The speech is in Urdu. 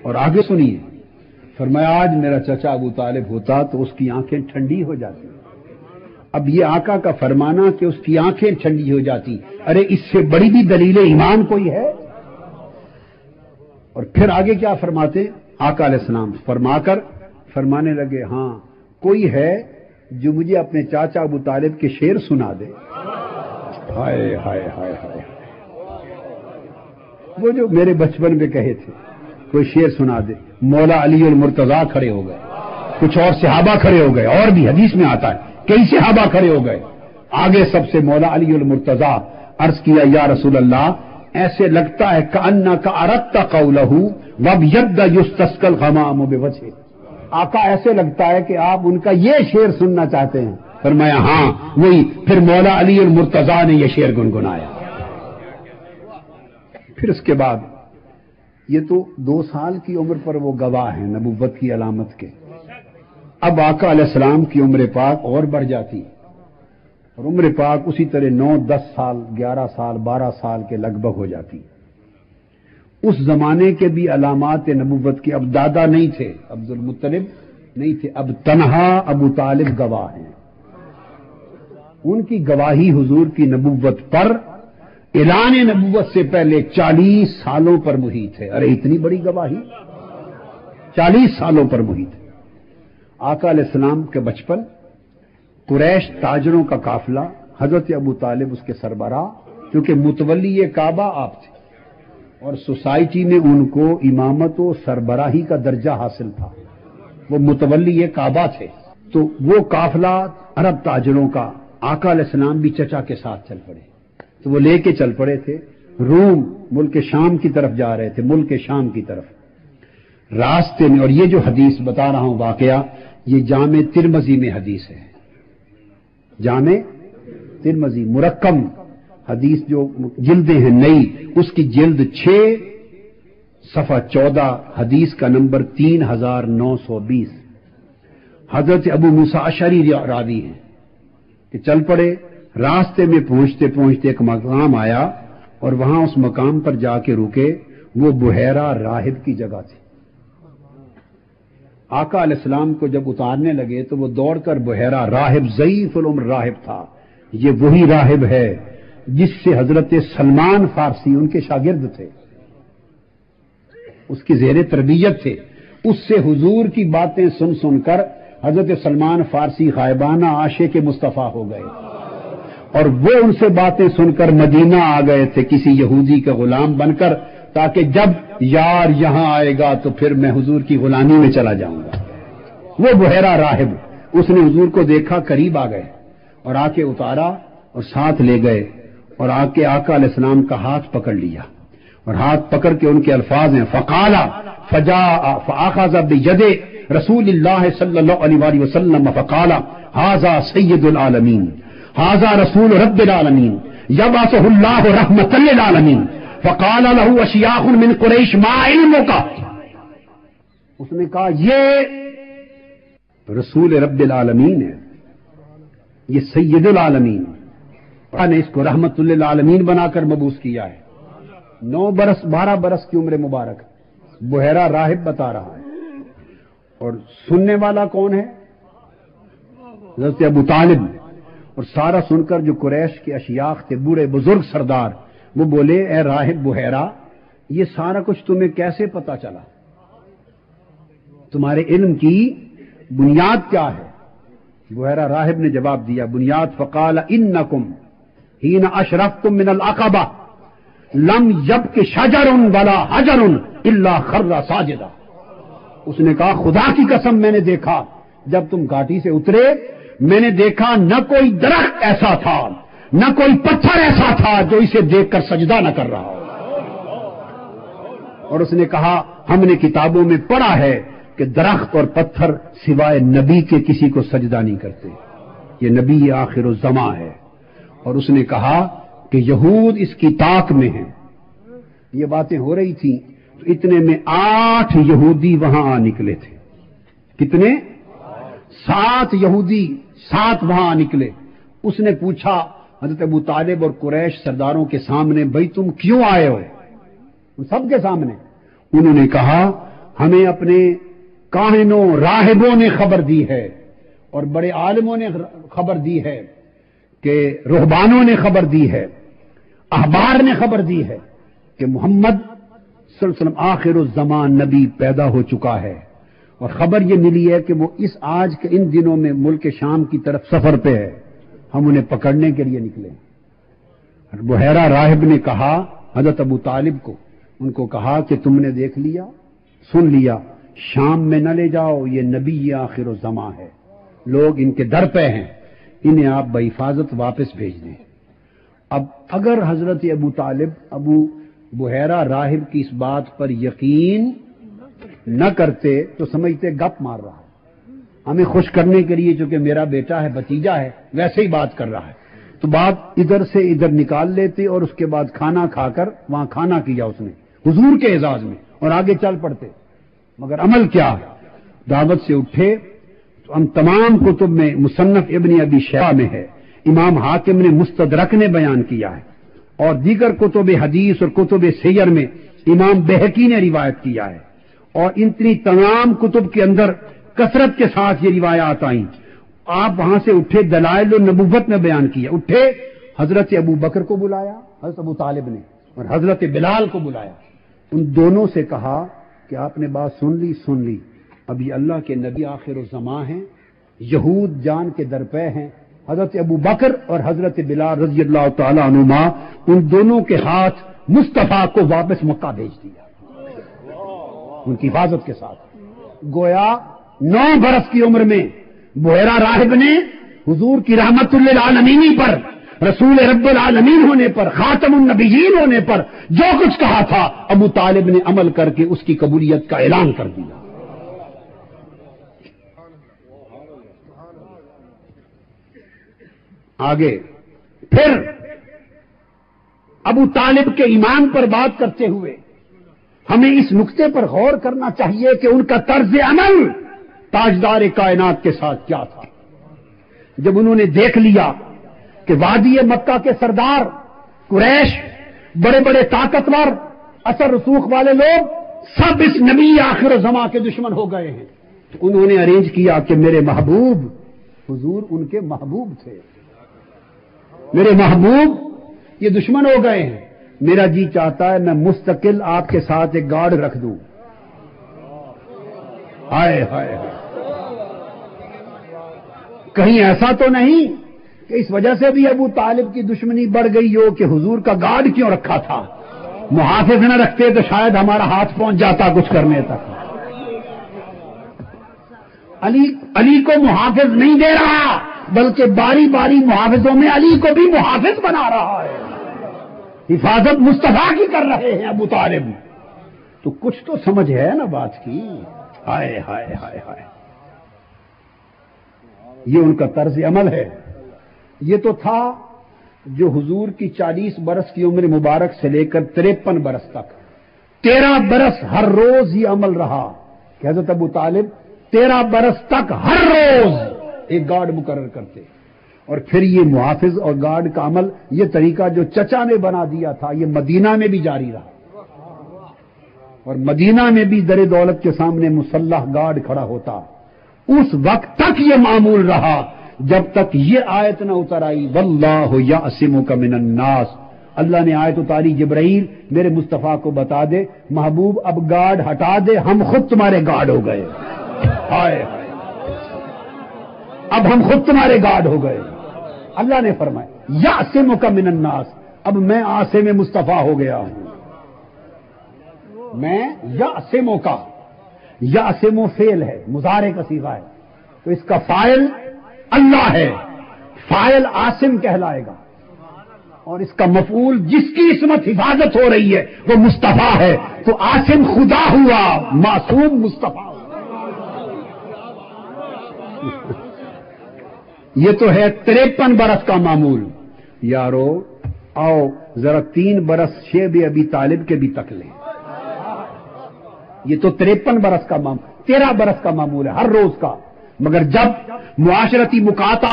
اور آگے سنیے، فرمایا آج میرا چچا ابو طالب ہوتا تو اس کی آنکھیں ٹھنڈی ہو جاتی۔ اب یہ آقا کا فرمانا کہ اس کی آنکھیں ٹھنڈی ہو جاتی، ارے اس سے بڑی بھی دلیل ایمان کوئی ہے؟ اور پھر آگے کیا فرماتے آقا علیہ السلام؟ فرما کر فرمانے لگے ہاں کوئی ہے جو مجھے اپنے چاچا ابو طالب کے شعر سنا دے۔ ہائے ہائے ہائے ہائے، وہ جو میرے بچپن میں کہے تھے کوئی شعر سنا دے۔ مولا علی المرتضیٰ کھڑے ہو گئے، کچھ اور صحابہ کھڑے ہو گئے، اور بھی حدیث میں آتا ہے کئی صحابہ کھڑے ہو گئے۔ آگے سب سے مولا علی المرتضیٰ، عرض کیا یا رسول اللہ ایسے لگتا ہے کأنک اردت قولہ وابید یستسقی الغمام بوجہہ، آقا ایسے لگتا ہے کہ آپ ان کا یہ شعر سننا چاہتے ہیں۔ فرمایا ہاں وہی۔ پھر مولا علی المرتضیٰ نے یہ شعر گنگنایا۔ پھر اس کے بعد یہ تو 2 سال کی عمر پر وہ گواہ ہیں نبوت کی علامت کے۔ اب آقا علیہ السلام کی عمر پاک اور بڑھ جاتی، اور عمر پاک اسی طرح 9 10 سال 11 سال 12 سال کے لگ بھگ ہو جاتی۔ اس زمانے کے بھی علامات نبوت کے، اب دادا نہیں تھے، عبد المطلب نہیں تھے، اب تنہا ابو طالب گواہ ہیں۔ ان کی گواہی حضور کی نبوت پر اعلان نبوت سے پہلے 40 سالوں پر محیط ہے۔ ارے اتنی بڑی گواہی 40 سالوں پر محیط ہے۔ آقا علیہ السلام کے بچپن، قریش تاجروں کا قافلہ، حضرت ابو طالب اس کے سربراہ، کیونکہ متولی کعبہ آپ تھے اور سوسائٹی میں ان کو امامت و سربراہی کا درجہ حاصل تھا، وہ متولی کعبہ تھے۔ تو وہ قافلہ عرب تاجروں کا، آقا علیہ السلام بھی چچا کے ساتھ چل پڑے، تو وہ لے کے چل پڑے تھے روم، ملک شام کی طرف جا رہے تھے، ملک شام کی طرف۔ راستے میں، اور یہ جو حدیث بتا رہا ہوں واقعہ، یہ جامع ترمذی میں حدیث ہے، جامع ترمذی مرقم حدیث جو جلدیں ہیں نئی، اس کی جلد 6 صفحہ 14 حدیث کا نمبر 3920۔ حضرت ابو موسیٰ اشعری راوی ہیں کہ چل پڑے، راستے میں پہنچتے پہنچتے ایک مقام آیا اور وہاں اس مقام پر جا کے رکے، وہ بحیرہ راہب کی جگہ تھی۔ آقا علیہ السلام کو جب اتارنے لگے تو وہ دوڑ کر بحیرہ راہب، ضعیف العمر راہب تھا، یہ وہی راہب ہے جس سے حضرت سلمان فارسی ان کے شاگرد تھے، اس کی زیر تربیت تھے، اس سے حضور کی باتیں سن سن کر حضرت سلمان فارسی غائبانہ عاشق مصطفیٰ ہو گئے، اور وہ ان سے باتیں سن کر مدینہ آ گئے تھے کسی یہودی کے غلام بن کر، تاکہ جب یار یہاں آئے گا تو پھر میں حضور کی غلامی میں چلا جاؤں گا۔ وہ بحیرہ راہب، اس نے حضور کو دیکھا، قریب آ گئے اور آ کے اتارا اور ساتھ لے گئے، اور آ کے آقا علیہ السلام کا ہاتھ پکڑ لیا، اور ہاتھ پکڑ کے ان کے الفاظ ہیں فقال فجاء فاخذ بید رسول اللہ صلی اللہ علیہ وسلم فقال ھذا سید العالمین ھذا رسول رب العالمین یبعثہ اللہ رحمۃ للعالمین فقال له اشیاخ من قریش ما علمک، اس نے کہا یہ رسول رب العالمین ہے، یہ سید العالمین، اللہ نے اس کو رحمت للعالمین بنا کر مبعوث کیا ہے۔ 9 برس 12 برس کی عمر مبارک، بحیرہ راہب بتا رہا ہے، اور سننے والا کون ہے؟ حضرت ابو طالب۔ اور سارا سن کر جو قریش کے اشیاخ تھے، بوڑھے بزرگ سردار، وہ بولے اے راہب بحیرہ، یہ سارا کچھ تمہیں کیسے پتا چلا؟ تمہارے علم کی بنیاد کیا ہے؟ بحیرہ راہب نے جواب دیا، بنیاد فقال انکم حین اشرفتم من العقبہ لم یبک شجر ولا حجر الا خر ساجدا، اس نے کہا خدا کی قسم میں نے دیکھا جب تم گھاٹی سے اترے، میں نے دیکھا نہ کوئی درخت ایسا تھا نہ کوئی پتھر ایسا تھا جو اسے دیکھ کر سجدہ نہ کر رہا ہو۔ اور اس نے کہا ہم نے کتابوں میں پڑھا ہے کہ درخت اور پتھر سوائے نبی کے کسی کو سجدہ نہیں کرتے، یہ نبی آخر الزماں ہے۔ اور اس نے کہا کہ یہود اس کی طاق میں ہیں۔ یہ باتیں ہو رہی تھیں تو اتنے میں 8 یہودی وہاں آ نکلے تھے۔ کتنے؟ 7 یہودی، 7 وہاں آ نکلے۔ اس نے پوچھا حضرت ابو طالب اور قریش سرداروں کے سامنے، بھئی تم کیوں آئے ہو؟ ان سب کے سامنے انہوں نے کہا ہمیں اپنے کاہنوں راہبوں نے خبر دی ہے اور بڑے عالموں نے خبر دی ہے کہ رہبانوں نے خبر دی ہے، احبار نے خبر دی ہے کہ محمد صلی اللہ علیہ وسلم آخر الزمان نبی پیدا ہو چکا ہے، اور خبر یہ ملی ہے کہ وہ اس آج کے ان دنوں میں ملک شام کی طرف سفر پہ ہے، ہم انہیں پکڑنے کے لیے نکلے۔ بحیرہ راہب نے کہا حضرت ابو طالب کو، ان کو کہا کہ تم نے دیکھ لیا، سن لیا، شام میں نہ لے جاؤ، یہ نبی آخر الزمان ہے، لوگ ان کے در پہ ہیں، انہیں آپ بحفاظت واپس بھیج دیں۔ اب اگر حضرت ابو طالب ابو بحیرہ راہب کی اس بات پر یقین نہ کرتے تو سمجھتے گپ مار رہا ہے، ہمیں خوش کرنے کے لیے چونکہ میرا بیٹا ہے، بھتیجا ہے، ویسے ہی بات کر رہا ہے، تو بات ادھر سے ادھر نکال لیتے اور اس کے بعد کھانا کھا کر وہاں کھانا کیا اس نے حضور کے اعزاز میں اور آگے چل پڑتے۔ مگر عمل کیا؟ دعوت سے اٹھے تو ہم تمام کتب میں، مصنف ابن ابی شیبہ میں ہے، امام حاکم نے مستدرک نے بیان کیا ہے، اور دیگر کتب حدیث اور کتب سیر میں امام بہقی نے روایت کیا ہے، اور اتنی تمام کتب کے اندر کثرت کے ساتھ یہ روایات آئیں۔ آپ وہاں سے اٹھے، دلائل النبوت میں بیان کیا، اٹھے حضرت ابو بکر کو بلایا حضرت ابو طالب نے، اور حضرت بلال کو بلایا، ان دونوں سے کہا کہ آپ نے بات سن لی، اب یہ اللہ کے نبی آخر الزمان ہیں، یہود جان کے درپے ہیں۔ حضرت ابو بکر اور حضرت بلال رضی اللہ تعالی عنہما ان دونوں کے ہاتھ مصطفیٰ کو واپس مکہ بھیج دیا ان کی حفاظت کے ساتھ۔ گویا 9 برس کی عمر میں بحیرہ راہب نے حضور کی رحمت للعالمین پر، رسول رب العالمین ہونے پر، خاتم النبیین ہونے پر جو کچھ کہا تھا، ابو طالب نے عمل کر کے اس کی قبولیت کا اعلان کر دیا۔ آگے پھر ابو طالب کے ایمان پر بات کرتے ہوئے ہمیں اس نقطے پر غور کرنا چاہیے کہ ان کا طرز عمل تاجدار کائنات کے ساتھ کیا تھا۔ جب انہوں نے دیکھ لیا کہ وادی مکہ کے سردار قریش، بڑے بڑے طاقتور اثر رسوخ والے لوگ سب اس نبی آخر زمان کے دشمن ہو گئے ہیں، تو انہوں نے ارینج کیا کہ میرے محبوب، حضور ان کے محبوب تھے، میرے محبوب یہ دشمن ہو گئے ہیں، میرا جی چاہتا ہے میں مستقل آپ کے ساتھ ایک گارڈ رکھ دوں۔ ہائے ہائے ہائے، کہیں ایسا تو نہیں کہ اس وجہ سے بھی ابو طالب کی دشمنی بڑھ گئی ہو کہ حضور کا گارڈ کیوں رکھا تھا؟ محافظ نہ رکھتے تو شاید ہمارا ہاتھ پہنچ جاتا کچھ کرنے تک۔ علی کو محافظ نہیں دے رہا، بلکہ باری باری محافظوں میں علی کو بھی محافظ بنا رہا ہے، حفاظت مصطفیٰ کی کر رہے ہیں ابو طالب۔ تو کچھ تو سمجھ ہے نا بات کی۔ ہائے ہائے ہائے ہائے، یہ ان کا طرز عمل ہے۔ یہ تو تھا جو حضور کی 40 برس کی عمر مبارک سے لے کر 53 برس تک 13 برس ہر روز یہ عمل رہا کہ حضرت ابو طالب 13 برس تک ہر روز ایک گارڈ مقرر کرتے، اور پھر یہ محافظ اور گارڈ کا عمل، یہ طریقہ جو چچا نے بنا دیا تھا، یہ مدینہ میں بھی جاری رہا، اور مدینہ میں بھی در دولت کے سامنے مسلح گارڈ کھڑا ہوتا۔ اس وقت تک یہ معمول رہا جب تک یہ آیت نہ اتر آئی واللہ یعصمک من الناس۔ اللہ نے آیت اتاری، جبرائیل میرے مصطفیٰ کو بتا دے محبوب اب گارڈ ہٹا دے، ہم خود تمہارے گارڈ ہو گئے۔ ہائے ہائے، اب ہم خود تمہارے گارڈ ہو گئے۔ اللہ نے فرمایا یعصمک من الناس، اب میں عاصم مصطفیٰ ہو گیا ہوں۔ میں یعصمک، یعصم فعل ہے، مضارع کا صیغہ ہے، تو اس کا فاعل اللہ ہے، فاعل عاصم کہلائے گا، اور اس کا مفعول جس کی عصمت حفاظت ہو رہی ہے وہ مصطفیٰ ہے، تو عاصم خدا ہوا، معصوم مصطفیٰ ہوا۔ یہ تو ہے 53 برس کا معمول۔ یارو آؤ ذرا 3 برس شیب ابی طالب کے بھی تک لیں، یہ تو 53 برس کا معمول، 13 برس کا معمول ہے ہر روز کا، مگر جب معاشرتی مقاطع